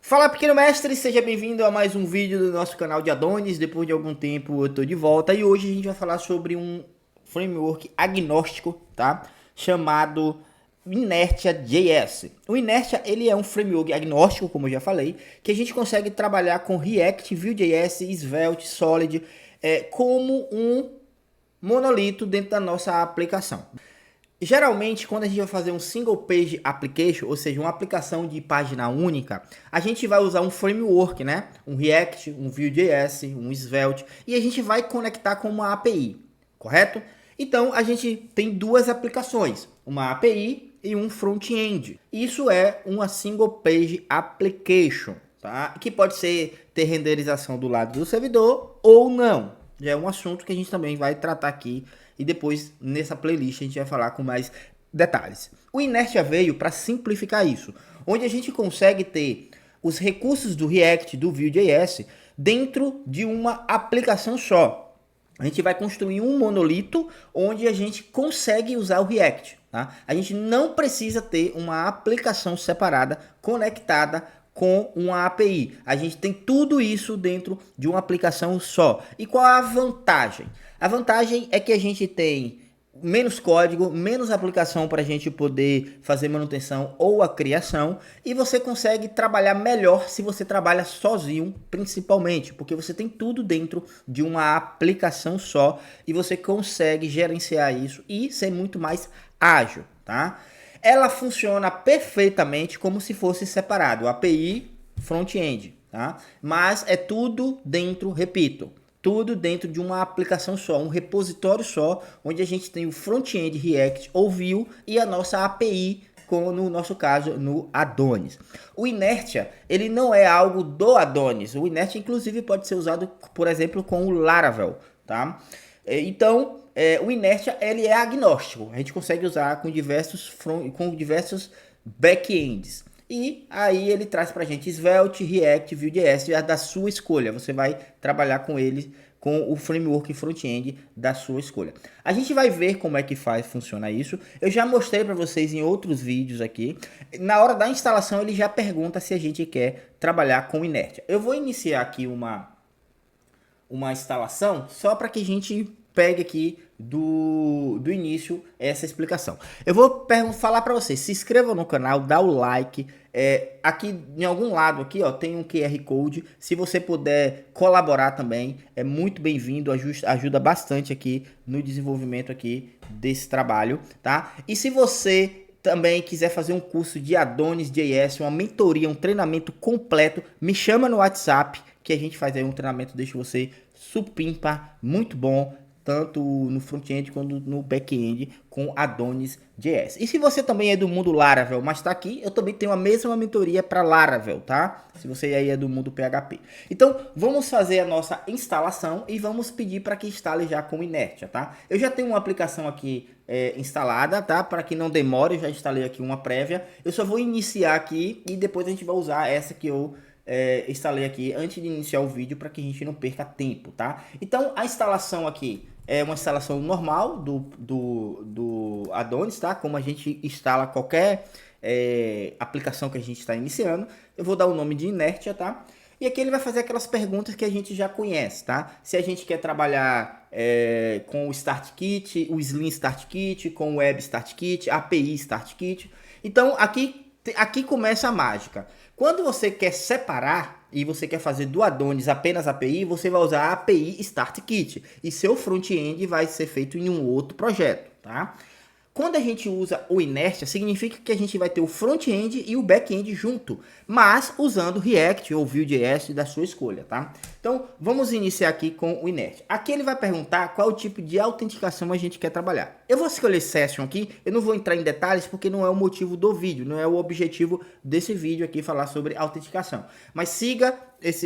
Fala, pequeno mestre, seja bem-vindo a mais um vídeo do nosso canal de Adonis. Depois de algum tempo eu tô de volta e hoje a gente vai falar sobre um framework agnóstico, tá? Chamado Inertia.js. O Inertia, ele é um framework agnóstico, como eu já falei, que a gente consegue trabalhar com React, Vue.js, Svelte, Solid, como um monolito dentro da nossa aplicação. Geralmente, quando a gente vai fazer um single page application, ou seja, uma aplicação de página única, a gente vai usar um framework, né? Um React, um Vue.js, um Svelte, e a gente vai conectar com uma API, correto? Então, a gente tem duas aplicações, uma API e um front-end. Isso é uma single page application, tá? Que pode ter renderização do lado do servidor ou não. Já é um assunto que a gente também vai tratar aqui e depois nessa playlist a gente vai falar com mais detalhes. O Inertia veio para simplificar isso, onde a gente consegue ter os recursos do React, do Vue.js dentro de uma aplicação só. A gente vai construir um monolito onde a gente consegue usar o React, tá? A gente não precisa ter uma aplicação separada conectada com uma API. A gente tem tudo isso dentro de uma aplicação só. E qual a vantagem? A vantagem é que a gente tem menos código, menos aplicação para a gente poder fazer manutenção ou a criação, e você consegue trabalhar melhor se você trabalha sozinho, principalmente, porque você tem tudo dentro de uma aplicação só e você consegue gerenciar isso e ser muito mais ágil, tá? Ela funciona perfeitamente como se fosse separado, API, front-end, tá? Mas é tudo dentro, repito, tudo dentro de uma aplicação só, um repositório só, onde a gente tem o front-end React ou Vue e a nossa API, como no nosso caso no Adonis. O Inertia, ele não é algo do Adonis. O Inertia, inclusive, pode ser usado, por exemplo, com o Laravel, tá? Então, o Inertia, ele é agnóstico. A gente consegue usar com diversos backends. E aí ele traz pra gente Svelte, React, Vue.js da sua escolha. Você vai trabalhar com ele, com o framework front-end da sua escolha. A gente vai ver como é que funciona isso. Eu já mostrei para vocês em outros vídeos aqui. Na hora da instalação ele já pergunta se a gente quer trabalhar com Inertia. Eu vou iniciar aqui uma instalação só para que a gente pegue aqui do início essa explicação. Eu vou falar para vocês, se inscreva no canal, dá o like, aqui em algum lado aqui ó, tem um QR Code, se você puder colaborar também, é muito bem-vindo, ajuda bastante aqui no desenvolvimento aqui desse trabalho, tá? E se você também quiser fazer um curso de Adonis.js, uma mentoria, um treinamento completo, me chama no WhatsApp que a gente faz aí um treinamento, deixa você supimpa, muito bom, tanto no front-end quanto no back-end com Adonis.js. E se você também é do mundo Laravel, mas está aqui, eu também tenho a mesma mentoria para Laravel, tá? Se você aí é do mundo PHP. Então, vamos fazer a nossa instalação e vamos pedir para que instale já com Inertia, tá? Eu já tenho uma aplicação aqui instalada, tá? Para que não demore, eu já instalei aqui uma prévia. Eu só vou iniciar aqui e depois a gente vai usar essa que eu instalei aqui antes de iniciar o vídeo para que a gente não perca tempo, tá? Então, a instalação aqui é uma instalação normal do Adonis, tá? Como a gente instala qualquer aplicação que a gente está iniciando. Eu vou dar o nome de Inertia, tá? E aqui ele vai fazer aquelas perguntas que a gente já conhece, tá? Se a gente quer trabalhar com o Start Kit, o Slim Start Kit, com o Web Start Kit, API Start Kit. Então, aqui começa a mágica. Quando você quer separar e você quer fazer do Adonis apenas API, você vai usar a API Start Kit e seu front-end vai ser feito em um outro projeto, tá? Quando a gente usa o Inertia, significa que a gente vai ter o front-end e o back-end junto, mas usando React ou Vue.js da sua escolha, tá? Então, vamos iniciar aqui com o Inertia. Aqui ele vai perguntar qual tipo de autenticação a gente quer trabalhar. Eu vou escolher Session aqui, eu não vou entrar em detalhes porque não é o motivo do vídeo, não é o objetivo desse vídeo aqui falar sobre autenticação. Mas siga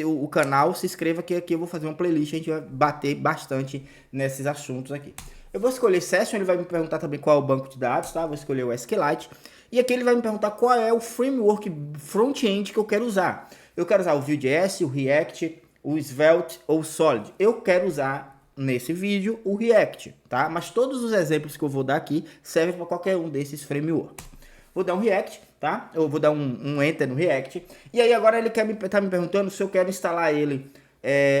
o canal, se inscreva que aqui eu vou fazer uma playlist, a gente vai bater bastante nesses assuntos aqui. Eu vou escolher Session, ele vai me perguntar também qual é o banco de dados, tá? Vou escolher o SQLite. E aqui ele vai me perguntar qual é o framework front-end que eu quero usar. Eu quero usar o Vue.js, o React, o Svelte ou o Solid. Eu quero usar, nesse vídeo, o React, tá? Mas todos os exemplos que eu vou dar aqui servem para qualquer um desses frameworks. Vou dar um React. tá? Eu vou dar um Enter no React. E aí agora ele tá me perguntando se eu quero instalar ele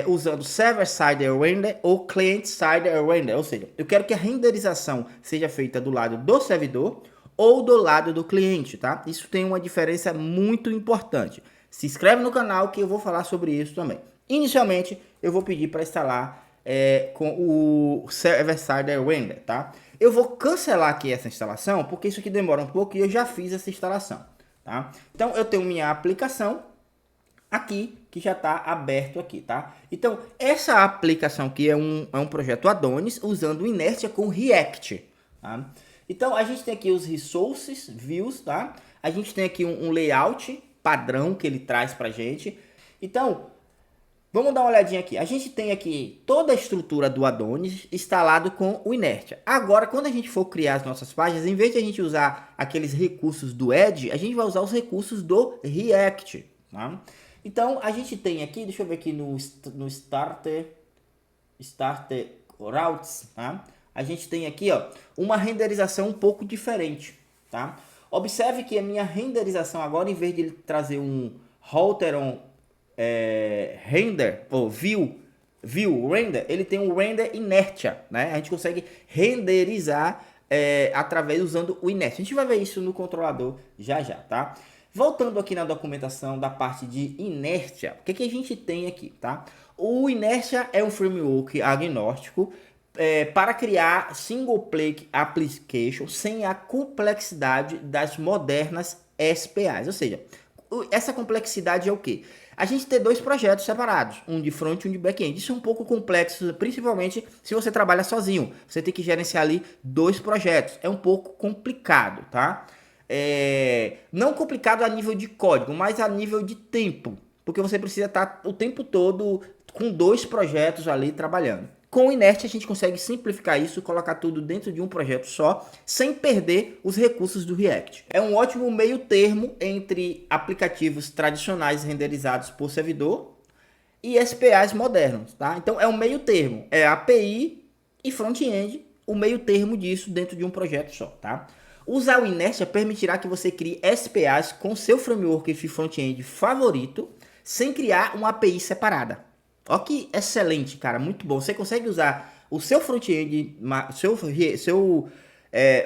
usando Server-Side Render ou Client-Side Render. Ou seja, eu quero que a renderização seja feita do lado do servidor ou do lado do cliente, tá? Isso tem uma diferença muito importante. Se inscreve no canal que eu vou falar sobre isso também. Inicialmente, eu vou pedir para instalar com o Server-Side Render, tá? Eu vou cancelar aqui essa instalação, porque isso aqui demora um pouco e eu já fiz essa instalação, tá? Então, eu tenho minha aplicação aqui, que já está aberto aqui, tá? Então, essa aplicação aqui é um projeto Adonis usando Inertia com React, tá? Então, a gente tem aqui os resources, views, tá? A gente tem aqui um layout padrão que ele traz pra gente. Então, vamos dar uma olhadinha aqui. A gente tem aqui toda a estrutura do Adonis instalado com o Inertia. Agora, quando a gente for criar as nossas páginas, em vez de a gente usar aqueles recursos do Edge, a gente vai usar os recursos do React, tá? Então, a gente tem aqui, deixa eu ver aqui no Starter Routes, tá? A gente tem aqui, ó, uma renderização um pouco diferente, tá? Observe que a minha renderização agora, em vez de ele trazer um Router on render, ou view render, ele tem um render inertia, né? A gente consegue renderizar através usando o inertia. A gente vai ver isso no controlador já, tá? Voltando aqui na documentação da parte de Inertia, o que a gente tem aqui, tá? O Inertia é um framework agnóstico para criar single play application sem a complexidade das modernas SPAs. Ou seja, essa complexidade é o quê? A gente tem dois projetos separados, um de front e um de back-end. Isso é um pouco complexo, principalmente se você trabalha sozinho. Você tem que gerenciar ali dois projetos. É um pouco complicado, tá? Não complicado a nível de código, mas a nível de tempo, porque você precisa estar o tempo todo com dois projetos ali trabalhando. Com o Inertia a gente consegue simplificar isso, colocar tudo dentro de um projeto só, sem perder os recursos do React. É um ótimo meio termo entre aplicativos tradicionais renderizados por servidor e SPAs modernos, tá? Então é um meio termo, é API e front-end, o meio termo disso dentro de um projeto só, tá? Usar o Inertia permitirá que você crie SPAs com seu framework de front-end favorito, sem criar uma API separada. Olha que excelente, cara, muito bom. Você consegue usar o seu front-end,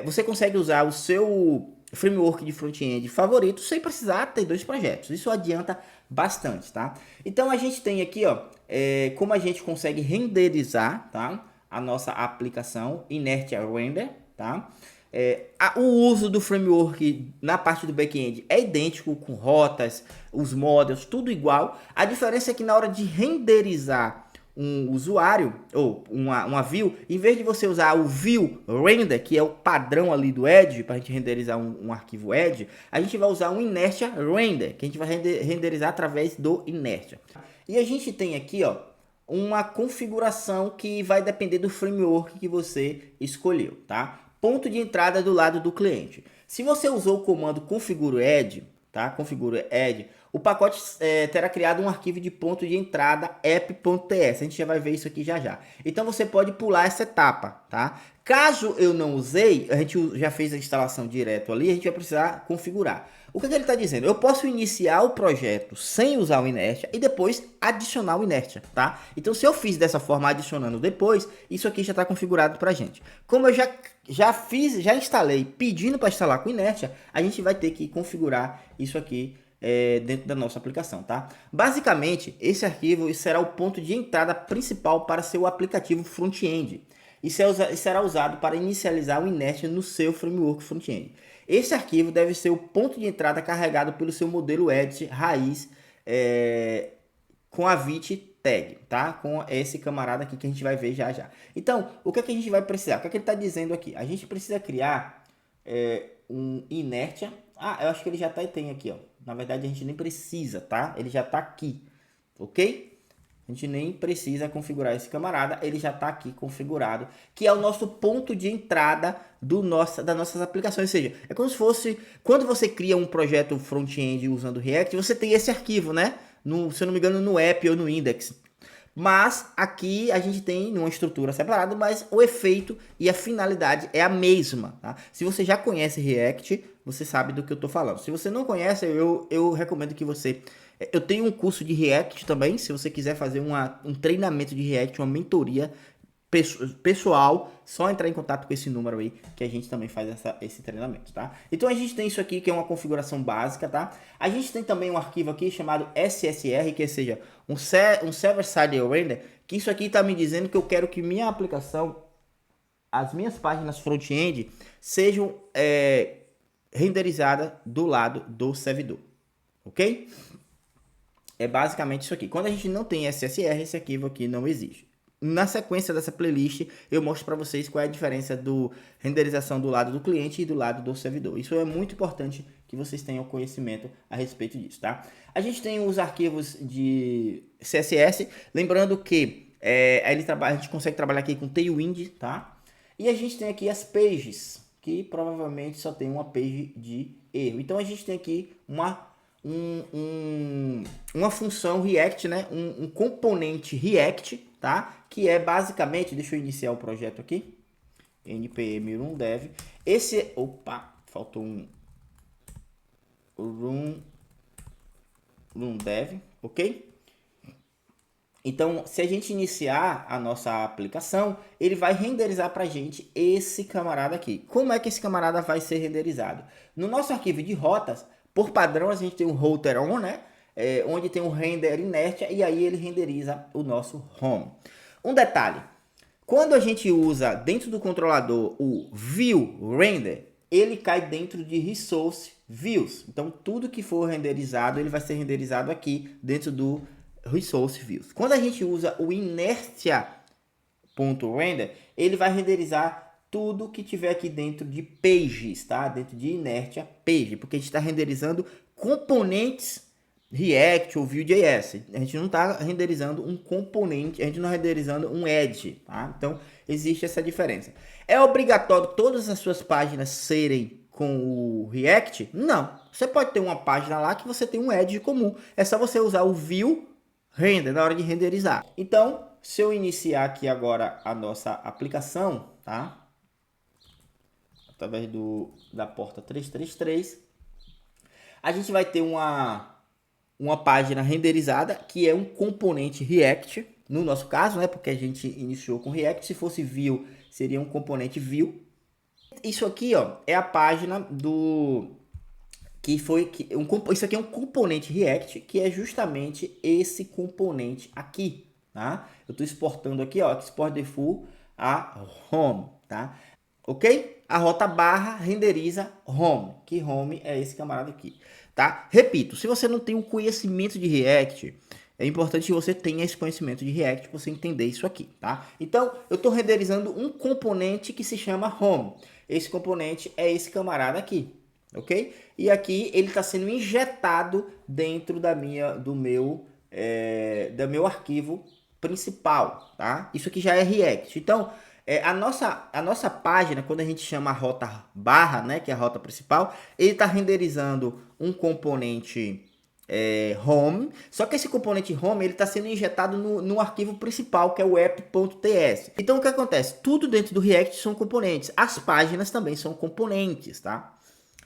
você consegue usar o seu framework de front-end favorito sem precisar ter dois projetos. Isso adianta bastante, tá? Então a gente tem aqui, ó, como a gente consegue renderizar, tá? A nossa aplicação Inertia Render, tá? O uso do framework na parte do back-end é idêntico, com rotas, os models, tudo igual. A diferença é que na hora de renderizar um usuário ou uma view, em vez de você usar o view render, que é o padrão ali do Edge, para a gente renderizar um arquivo Edge, a gente vai usar um inertia render, que a gente vai renderizar através do inertia. E a gente tem aqui, ó, uma configuração que vai depender do framework que você escolheu, tá? Ponto de entrada do lado do cliente. Se você usou o comando configure add, tá? Configure add, o pacote terá criado um arquivo de ponto de entrada app.ts. A gente já vai ver isso aqui já. Então você pode pular essa etapa, tá? Caso eu não usei, a gente já fez a instalação direto ali, a gente vai precisar configurar. O que ele está dizendo? Eu posso iniciar o projeto sem usar o Inertia e depois adicionar o Inertia, tá? Então, se eu fiz dessa forma, adicionando depois, isso aqui já está configurado para a gente. Como eu já instalei pedindo para instalar com Inertia, a gente vai ter que configurar isso aqui dentro da nossa aplicação, tá? Basicamente, esse arquivo será o ponto de entrada principal para seu aplicativo front-end e será usado para inicializar o Inertia no seu framework front-end. Esse arquivo deve ser o ponto de entrada carregado pelo seu modelo Edge raiz com a vit tag, tá? Com esse camarada aqui que a gente vai ver já. Então, o que é que a gente vai precisar? O que é que ele está dizendo aqui? A gente precisa criar um Inertia. Eu acho que ele já tem aqui, ó. Na verdade, a gente nem precisa, tá? Ele já está aqui, ok? A gente nem precisa configurar esse camarada, ele já está aqui configurado, que é o nosso ponto de entrada das nossas aplicações. Ou seja, é como se fosse, quando você cria um projeto front-end usando React, você tem esse arquivo, né? Se eu não me engano, no app ou no index. Mas aqui a gente tem uma estrutura separada, mas o efeito e a finalidade é a mesma, tá? Se você já conhece React, você sabe do que eu tô falando. Se você não conhece, eu recomendo que você... Eu tenho um curso de React também, se você quiser fazer um treinamento de React, uma mentoria pessoal, só entrar em contato com esse número aí, que a gente também faz esse treinamento, tá? Então a gente tem isso aqui, que é uma configuração básica, tá? A gente tem também um arquivo aqui chamado SSR, que seja um Server-Side Render, que isso aqui tá me dizendo que eu quero que minha aplicação, as minhas páginas front-end, sejam renderizadas do lado do servidor, ok? É basicamente isso aqui. Quando a gente não tem SSR, esse arquivo aqui não existe. Na sequência dessa playlist, eu mostro para vocês qual é a diferença do renderização do lado do cliente e do lado do servidor. Isso é muito importante que vocês tenham conhecimento a respeito disso, tá? A gente tem os arquivos de CSS, lembrando que a gente consegue trabalhar aqui com Tailwind, tá? E a gente tem aqui as pages, que provavelmente só tem uma page de erro. Então a gente tem aqui uma função React, né? Um componente React, tá? Que é basicamente, deixa eu iniciar o projeto aqui, npm run dev. Opa, faltou um run dev, ok? Então, se a gente iniciar a nossa aplicação, ele vai renderizar para a gente esse camarada aqui. Como é que esse camarada vai ser renderizado? No nosso arquivo de rotas, por padrão, a gente tem um router on, né? Onde tem um render inércia, e aí ele renderiza o nosso home. Um detalhe, quando a gente usa dentro do controlador o view render, ele cai dentro de resource views. Então, tudo que for renderizado, ele vai ser renderizado aqui dentro do resource views. Quando a gente usa o inertia.render, ele vai renderizar tudo que tiver aqui dentro de pages, tá? Dentro de inertia page, porque a gente está renderizando componentes React ou Vue.js. A gente não está renderizando um componente, a gente não está renderizando um edge, tá? Então, existe essa diferença. É obrigatório todas as suas páginas serem com o React? Não. Você pode ter uma página lá que você tem um edge comum. É só você usar o Vue Render na hora de renderizar. Então, se eu iniciar aqui agora a nossa aplicação, tá? Através da porta 333, a gente vai ter uma página renderizada, que é um componente React, no nosso caso, né? Porque a gente iniciou com React. Se fosse Vue, seria um componente Vue. Isso aqui, ó, é a página isso aqui é um componente React, que é justamente esse componente aqui, tá? Eu estou exportando aqui, ó, export default a home, tá? Ok? A rota barra renderiza home, que home é esse camarada aqui, tá? Repito, se você não tem um conhecimento de React, é importante que você tenha esse conhecimento de React para você entender isso aqui, tá? Então, eu estou renderizando um componente que se chama home. Esse componente é esse camarada aqui, ok? E aqui ele está sendo injetado dentro do meu arquivo principal, tá? Isso aqui já é React. Então, a nossa página, quando a gente chama a rota barra, né, que é a rota principal, ele está renderizando um componente home, só que esse componente home ele está sendo injetado no arquivo principal, que é o app.ts. Então o que acontece? Tudo dentro do React são componentes, as páginas também são componentes, tá?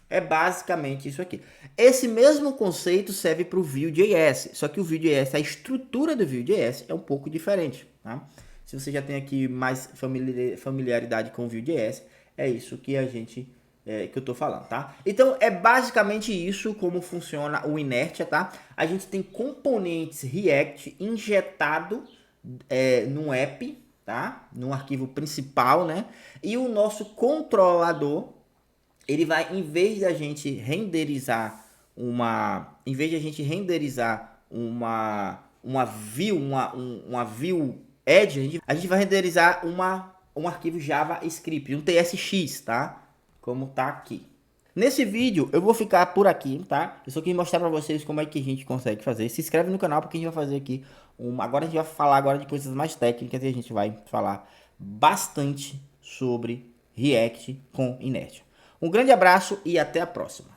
É basicamente isso aqui. Esse mesmo conceito serve para o Vue.js, só que o Vue.js, a estrutura do Vue.js é um pouco diferente, tá? Se você já tem aqui mais familiaridade com o Vue.js, é isso que que eu tô falando, tá? Então, é basicamente isso como funciona o Inertia, tá? A gente tem componentes React injetado num app, tá? No arquivo principal, né? E o nosso controlador, ele vai, em vez de a gente renderizar uma view edge, a gente vai renderizar um arquivo JavaScript, um TSX, tá? Como tá aqui. Nesse vídeo eu vou ficar por aqui, tá? Eu só queria mostrar para vocês como é que a gente consegue fazer. Se inscreve no canal porque a gente vai fazer aqui agora a gente vai falar agora de coisas mais técnicas e a gente vai falar bastante sobre React com Inertia. Um grande abraço e até a próxima.